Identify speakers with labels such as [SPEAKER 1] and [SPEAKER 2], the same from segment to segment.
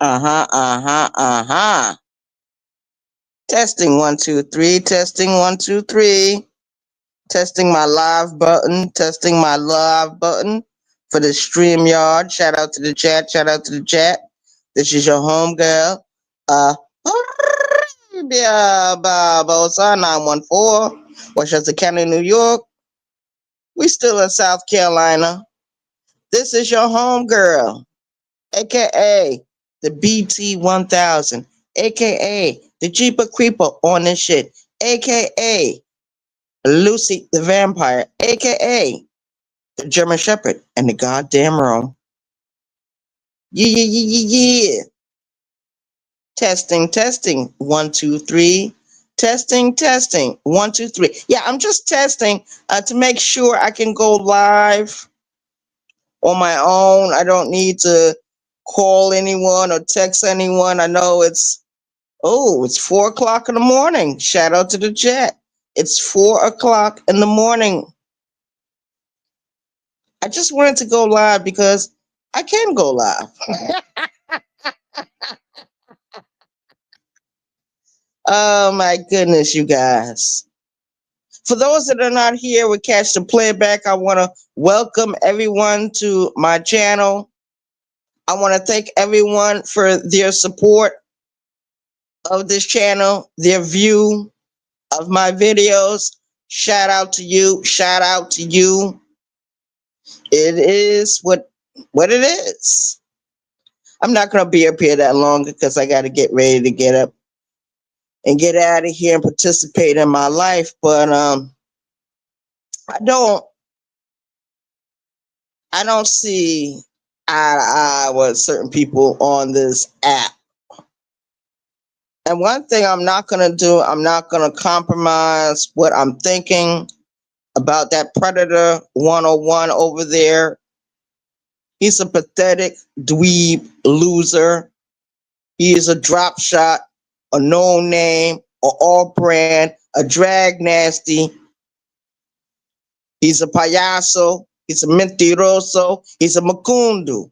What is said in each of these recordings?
[SPEAKER 1] Uh-huh, uh-huh, uh-huh. Testing 1 2 3, testing 1 2 3. Testing my live button, testing my live button for the stream yard. Shout out to the chat, shout out to the chat. This is your home girl. Uh Barbosa 914, Westchester County, New York. We still in South Carolina. This is your home girl, aka the BT 1000, aka the Jeeper Creeper on this shit, aka Lucy the Vampire, aka the German Shepherd, and the goddamn Rome. Yeah, yeah, yeah, yeah, yeah. Testing, testing. 1 2 3. Testing, testing. 1 2 3. Yeah, I'm just testing to make sure I can go live on my own. I don't need to call anyone or text anyone. I know it's 4 o'clock in the morning. Shout out to the chat. It's 4 o'clock in the morning. I just wanted to go live because I can go live. Oh my goodness, you guys. For those that are not here with Catch the Playback, I want to welcome everyone to my channel. I want to thank everyone for their support of this channel, their view of my videos. Shout out to you. Shout out to you. It is what it is. I'm not going to be up here that long because I got to get ready to get up and get out of here and participate in my life. But I don't I don't see eye to eye with certain people on this app. And one thing I'm not gonna do, I'm not gonna compromise what I'm thinking about that Predator 101 over there. He's a pathetic dweeb loser. He is a drop shot, a no name, a all brand, a drag nasty. He's a payaso. He's a mentiroso. He's a macundu.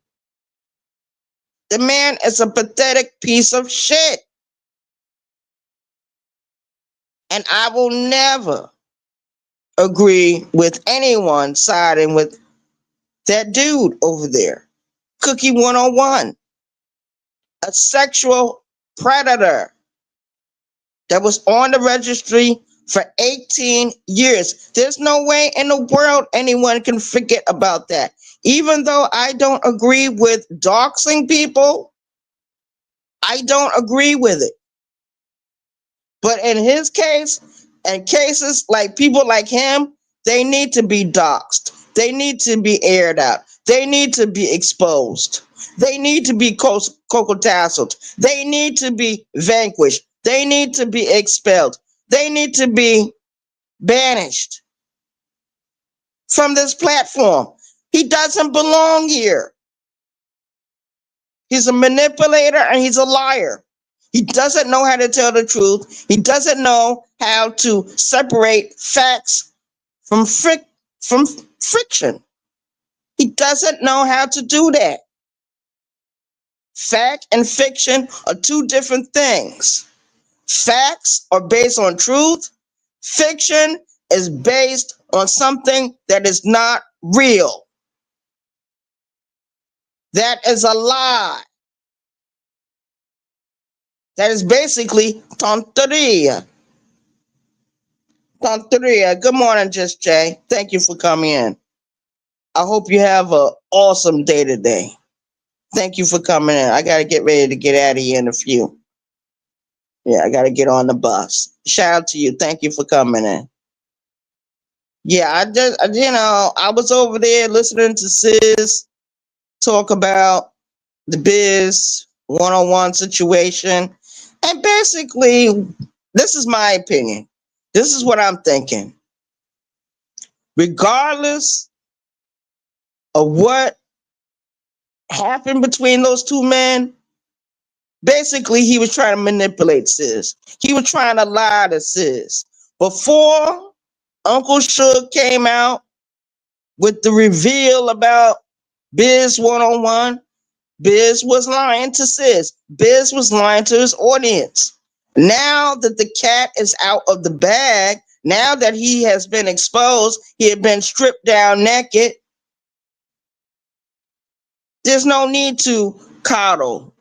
[SPEAKER 1] The man is a pathetic piece of shit. And I will never agree with anyone siding with that dude over there. Cookie 101, a sexual predator that was on the registry for 18 years. There's no way in the world anyone can forget about that. Even though I don't agree with doxing people, I don't agree with it. But in his case, and cases like people like him, they need to be doxxed. They need to be aired out. They need to be exposed. They need to be coco-tasseled. They need to be vanquished. They need to be expelled. They need to be banished from this platform. He doesn't belong here. He's a manipulator and he's a liar. He doesn't know how to tell the truth. He doesn't know how to separate facts from from friction. He doesn't know how to do that. Fact and fiction are two different things. Facts are based on truth. Fiction is based on something that is not real. That is a lie. That is basically tonteria. Tonteria. Good morning, Just Jay. Thank you for coming in. I hope you have an awesome day today. Thank you for coming in. I got to get ready to get out of here in a few. Yeah, I got to get on the bus. Shout out to you. Thank you for coming in. Yeah, I was over there listening to Sis talk about the Biz 101 situation. And basically, this is my opinion. This is what I'm thinking. Regardless of what happened between those two men, basically he was trying to manipulate Sis. He was trying to lie to Sis. Before Uncle Suge came out with the reveal about Biz 101, Biz was lying to Sis. Biz was lying to his audience. Now that the cat is out of the bag, now that he has been exposed, he had been stripped down naked, there's no need to coddle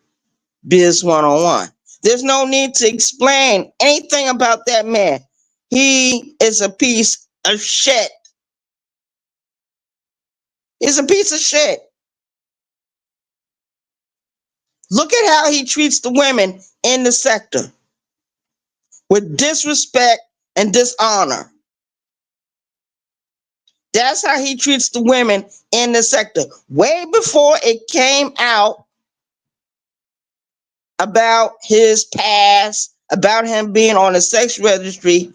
[SPEAKER 1] Biz 101. There's no need to explain anything about that man. He is a piece of shit. He's a piece of shit. Look at how he treats the women in the sector with disrespect and dishonor. That's how he treats the women in the sector. Way before it came out about his past, about him being on the sex registry,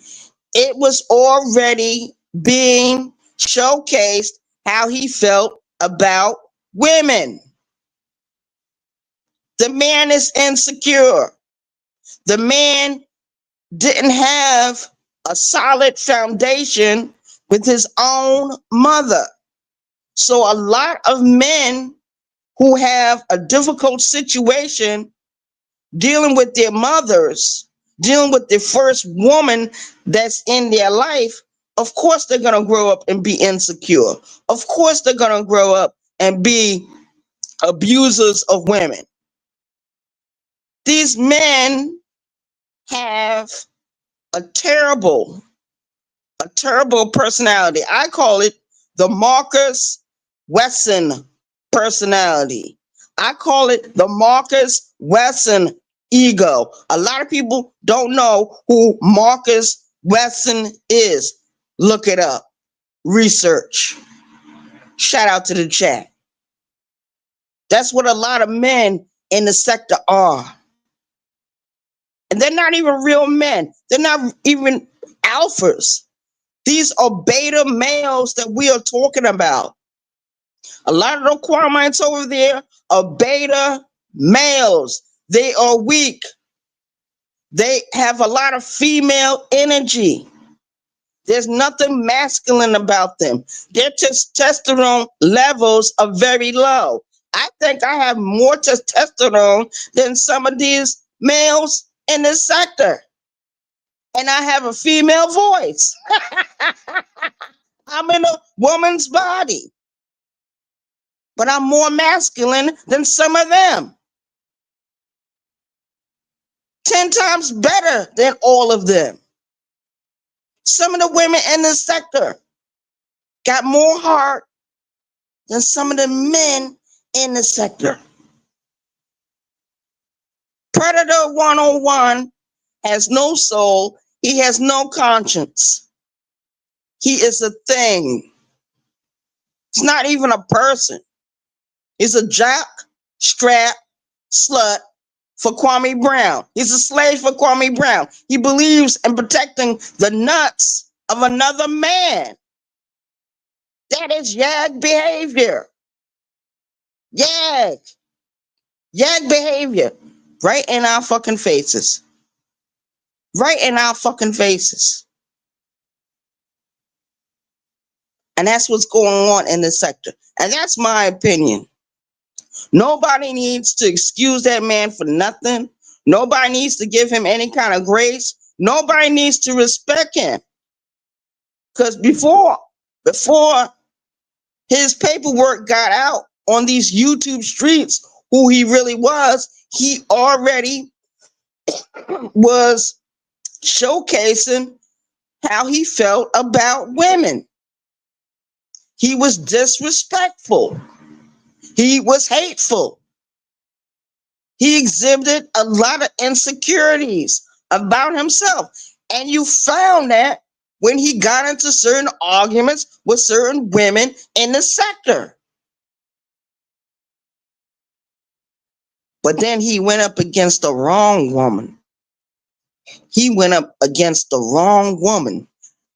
[SPEAKER 1] it was already being showcased how he felt about women. The man is insecure. The man didn't have a solid foundation with his own mother. So a lot of men who have a difficult situation dealing with their mothers, dealing with the first woman that's in their life, of course they're going to grow up and be insecure. Of course they're going to grow up and be abusers of women. These men have a terrible personality. I call it the Marcus Wesson personality. I call it the Marcus Wesson ego. A lot of people don't know who Marcus Wesson is. Look it up. Research. Shout out to the chat. That's what a lot of men in the sector are. And they're not even real men. They're not even alphas. These are beta males that we are talking about. A lot of the Quamites over there are beta males. They are weak. They have a lot of female energy. There's nothing masculine about them. Their testosterone levels are very low. I think I have more testosterone than some of these males in this sector. And I have a female voice. I'm in a woman's body. But I'm more masculine than some of them. 10 times better than all of them. Some of the women in this sector got more heart than some of the men in the sector. Predator 101 has no soul. He has no conscience. He is a thing. He's not even a person. He's a jock, strap, slut for Kwame Brown. He's a slave for Kwame Brown. He believes in protecting the nuts of another man. That is Yag behavior. Yag. Yag behavior. Right in our fucking faces. Right in our fucking faces. And that's what's going on in this sector. And that's my opinion. Nobody needs to excuse that man for nothing. Nobody needs to give him any kind of grace. Nobody needs to respect him. Because before his paperwork got out on these YouTube streets, who he really was, he already was showcasing how he felt about women. He was disrespectful. He was hateful. He exhibited a lot of insecurities about himself. And you found that when he got into certain arguments with certain women in the sector. But then he went up against the wrong woman. He went up against the wrong woman.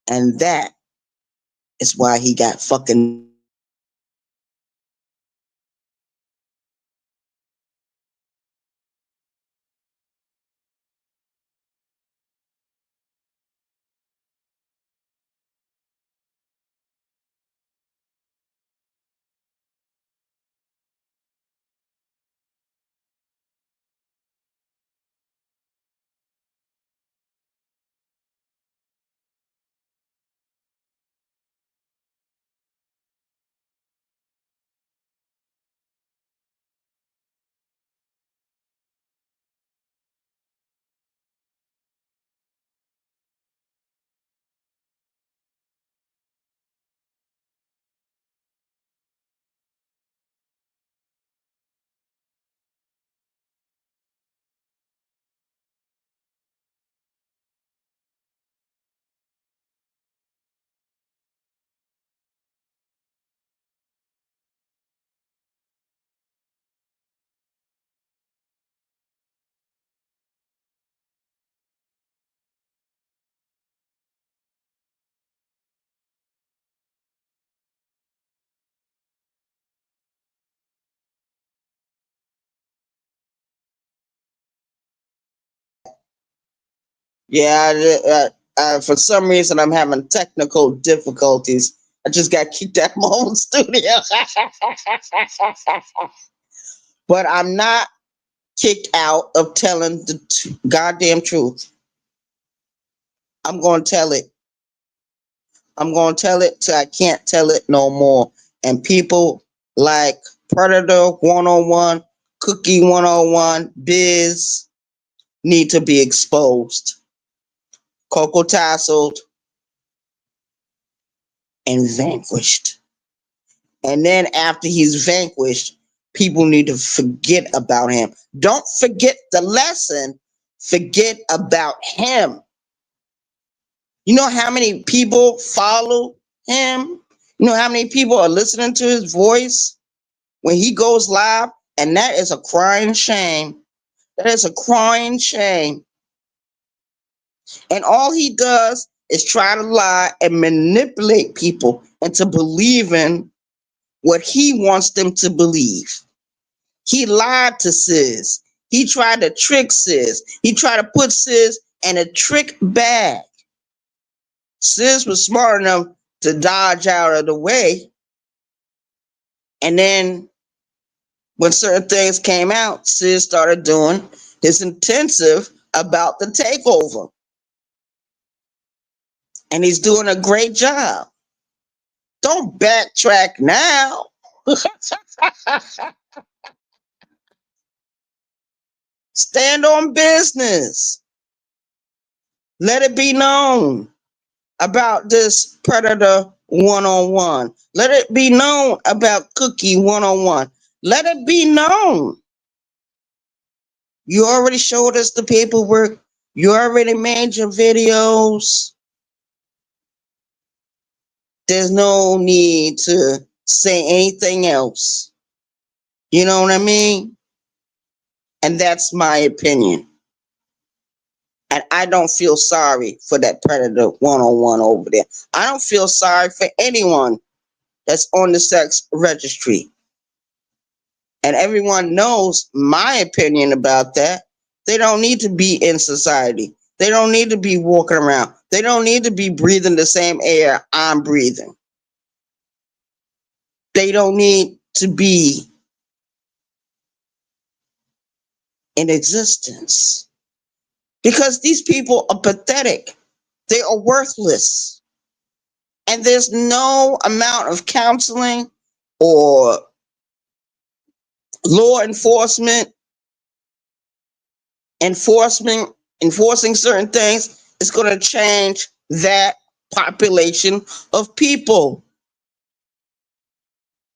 [SPEAKER 1] And that is why he got fucking Yeah, for some reason I'm having technical difficulties. I just got kicked out of my own studio. But I'm not kicked out of telling the goddamn truth. I'm going to tell it. I'm going to tell it till I can't tell it no more. And people like Predator 101, Cookie 101, Biz need to be exposed, Coco tasseled, and vanquished. And then after he's vanquished, people need to forget about him. Don't forget the lesson, forget about him. You know how many people follow him? You know how many people are listening to his voice when he goes live? And that is a crying shame. That is a crying shame. And all he does is try to lie and manipulate people into believing what he wants them to believe. He lied to Sis. He tried to trick Sis. He tried to put Sis in a trick bag. Sis was smart enough to dodge out of the way. And then when certain things came out, Sis started doing his intensive about the takeover. And he's doing a great job. Don't backtrack now. Stand on business. Let it be known about this Predator 101. Let it be known about Cookie 101. Let it be known. You already showed us the paperwork. You already made your videos. There's no need to say anything else. You know what I mean? And that's my opinion. And I don't feel sorry for that Predator 101 over there. I don't feel sorry for anyone that's on the sex registry. And everyone knows my opinion about that. They don't need to be in society. They don't need to be walking around. They don't need to be breathing the same air I'm breathing. They don't need to be in existence. Because these people are pathetic. They are worthless. And there's no amount of counseling or law enforcing certain things is going to change that population of people.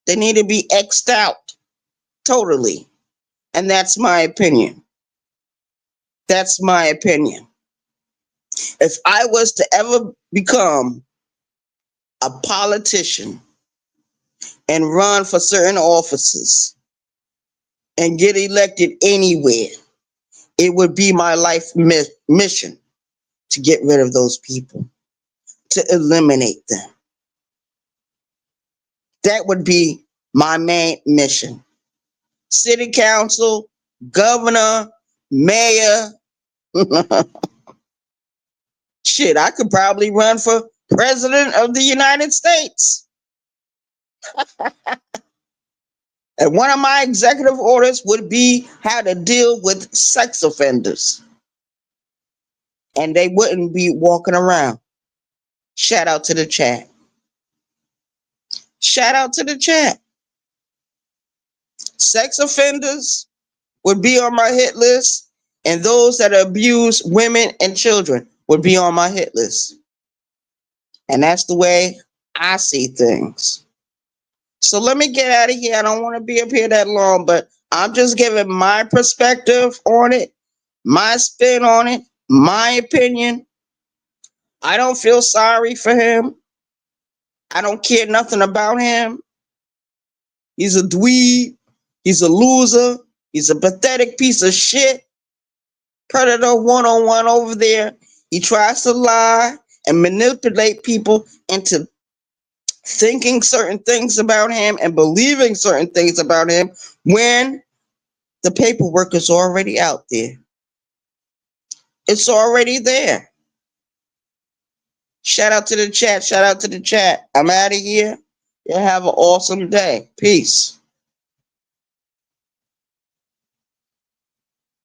[SPEAKER 1] They need to be X'd out totally. And that's my opinion. That's my opinion. If I was to ever become a politician and run for certain offices and get elected anywhere, it would be my life mission to get rid of those people, to eliminate them. That would be my main mission. City council, governor, mayor. Shit, I could probably run for president of the United States. And one of my executive orders would be how to deal with sex offenders. And they wouldn't be walking around. Shout out to the chat. Shout out to the chat. Sex offenders would be on my hit list, and those that abuse women and children would be on my hit list. And that's the way I see things. So let me get out of here. I don't want to be up here that long, but I'm just giving my perspective on it, my spin on it, my opinion. I don't feel sorry for him. I don't care nothing about him. He's a dweeb. He's a loser. He's a pathetic piece of shit. Predator 101 over there. He tries to lie and manipulate people into thinking certain things about him and believing certain things about him when the paperwork is already out there. It's already there. Shout out to the chat. Shout out to the chat. I'm out of here. You have an awesome day. Peace.